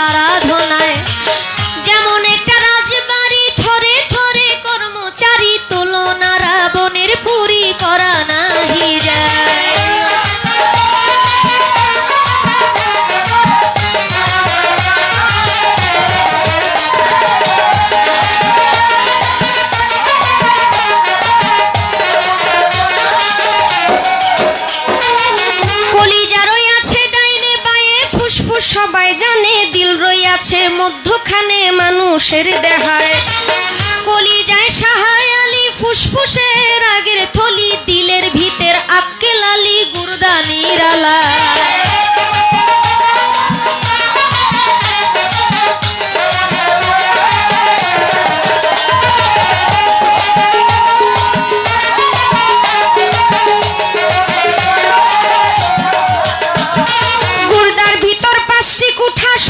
আরাধনায়। যেমন একটা রাজবাড়ি থরে থরে কর্মচারী, তুলনা রাবণের পুরী করা নাহি যায়। সবাই জানে দিল রইয়াছে মধ্যখানে মানুষের দেহায়। কলিজায় সাহায় আলী ফুসফুসের আগের থলি, দিলের ভিতর আক্কেল আলী গুর্দা নিরালা।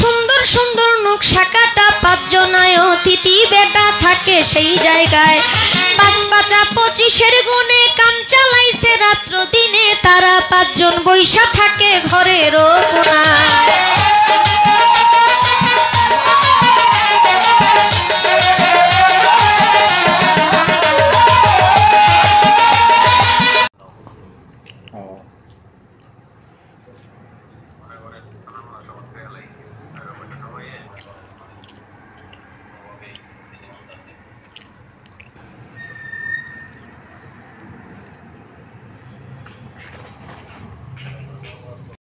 সুন্দর সুন্দর নকশা কাটা, পাঁচজনায় অতিথি বেটা থাকে সেই জায়গায়। ৫ ৫ ২৫-এর গুণে কাম চালাইছে রাত্র দিনে, তারা ৫ জন বৈশা থাকে ঘরের কোণায়।